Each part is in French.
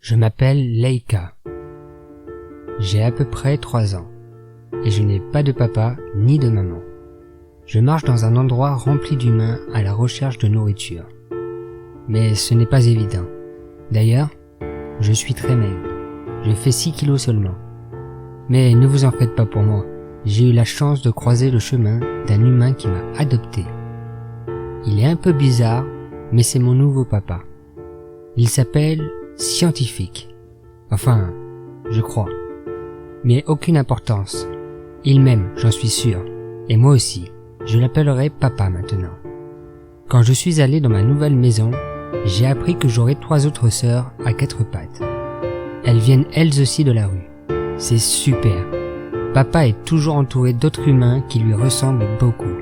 Je m'appelle Leïka. J'ai à peu près 3 ans et je n'ai pas de papa ni de maman. Je marche dans un endroit rempli d'humains à la recherche de nourriture. Mais ce n'est pas évident. D'ailleurs, je suis très maigre. Je fais 6 kilos seulement. Mais ne vous en faites pas pour moi. J'ai eu la chance de croiser le chemin d'un humain qui m'a adopté. Il est un peu bizarre, mais c'est mon nouveau papa. Il s'appelle Scientifique. Enfin, je crois. Mais aucune importance. Il m'aime, j'en suis sûr. Et moi aussi. Je l'appellerai papa maintenant. Quand je suis allé dans ma nouvelle maison, j'ai appris que j'aurai 3 autres sœurs à 4 pattes. Elles viennent elles aussi de la rue. C'est super. Papa est toujours entouré d'autres humains qui lui ressemblent beaucoup.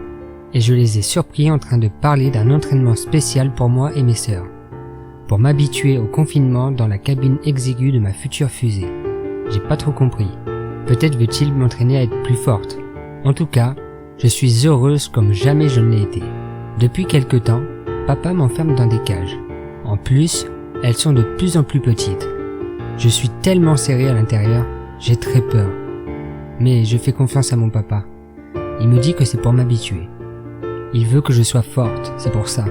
Et je les ai surpris en train de parler d'un entraînement spécial pour moi et mes sœurs. Pour m'habituer au confinement dans la cabine exiguë de ma future fusée. J'ai pas trop compris. Peut-être veut-il m'entraîner à être plus forte. En tout cas, je suis heureuse comme jamais je ne l'ai été. Depuis quelque temps, papa m'enferme dans des cages. En plus, elles sont de plus en plus petites. Je suis tellement serré à l'intérieur, j'ai très peur. Mais je fais confiance à mon papa. Il me dit que c'est pour m'habituer. Il veut que je sois forte, c'est pour ça.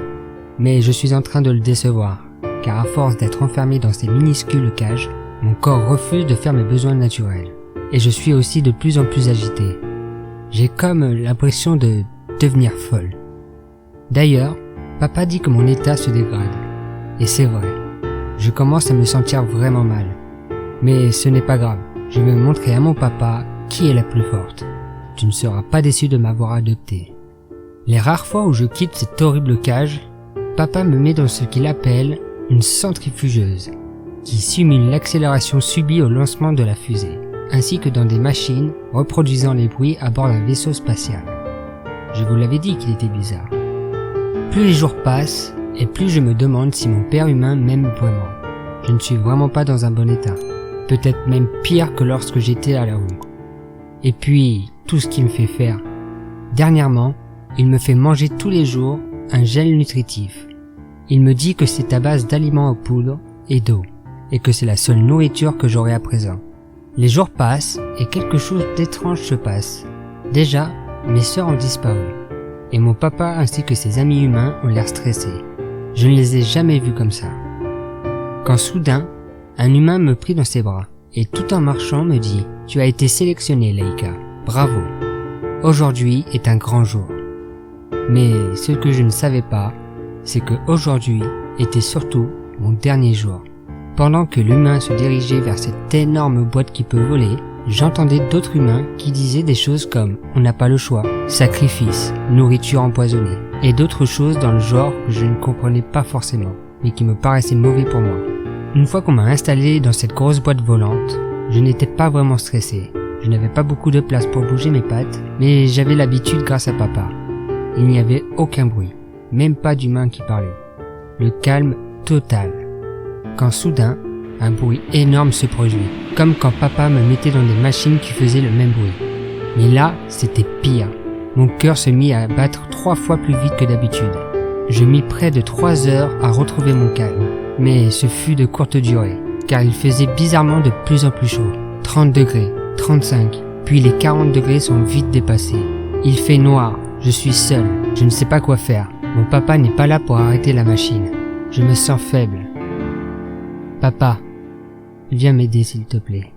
Mais je suis en train de le décevoir, car à force d'être enfermé dans ces minuscules cages, mon corps refuse de faire mes besoins naturels. Et je suis aussi de plus en plus agité. J'ai comme l'impression de devenir folle. D'ailleurs, papa dit que mon état se dégrade. Et c'est vrai. Je commence à me sentir vraiment mal. Mais ce n'est pas grave. Je vais montrer à mon papa qui est la plus forte. Tu ne seras pas déçu de m'avoir adopté. Les rares fois où je quitte cette horrible cage, papa me met dans ce qu'il appelle une centrifugeuse, qui simule l'accélération subie au lancement de la fusée, ainsi que dans des machines reproduisant les bruits à bord d'un vaisseau spatial. Je vous l'avais dit qu'il était bizarre. Plus les jours passent, et plus je me demande si mon père humain m'aime vraiment. Je ne suis vraiment pas dans un bon état. Peut-être même pire que lorsque j'étais à la rue. Et puis, tout ce qu'il me fait faire. Dernièrement, il me fait manger tous les jours un gel nutritif. Il me dit que c'est à base d'aliments aux poudres et d'eau, et que c'est la seule nourriture que j'aurai à présent. Les jours passent, et quelque chose d'étrange se passe. Déjà, mes sœurs ont disparu, et mon papa ainsi que ses amis humains ont l'air stressés. Je ne les ai jamais vus comme ça. Quand soudain, un humain me prit dans ses bras, et tout en marchant me dit « Tu as été sélectionné, Leïka. Bravo. Aujourd'hui est un grand jour. » Mais ce que je ne savais pas, c'est que aujourd'hui était surtout mon dernier jour. Pendant que l'humain se dirigeait vers cette énorme boîte qui peut voler, j'entendais d'autres humains qui disaient des choses comme « on n'a pas le choix »,« sacrifice »,« nourriture empoisonnée » et d'autres choses dans le genre que je ne comprenais pas forcément, mais qui me paraissaient mauvais pour moi. Une fois qu'on m'a installé dans cette grosse boîte volante, je n'étais pas vraiment stressé. Je n'avais pas beaucoup de place pour bouger mes pattes, mais j'avais l'habitude grâce à papa. Il n'y avait aucun bruit, même pas d'humain qui parlait. Le calme total. Quand soudain, un bruit énorme se produit, comme quand papa me mettait dans des machines qui faisaient le même bruit. Mais là, c'était pire. Mon cœur se mit à battre 3 fois plus vite que d'habitude. Je mis près de 3 heures à retrouver mon calme. Mais ce fut de courte durée, car il faisait bizarrement de plus en plus chaud. 30 degrés, 35, puis les 40 degrés sont vite dépassés. Il fait noir, je suis seul, je ne sais pas quoi faire. Mon papa n'est pas là pour arrêter la machine. Je me sens faible. Papa, viens m'aider s'il te plaît.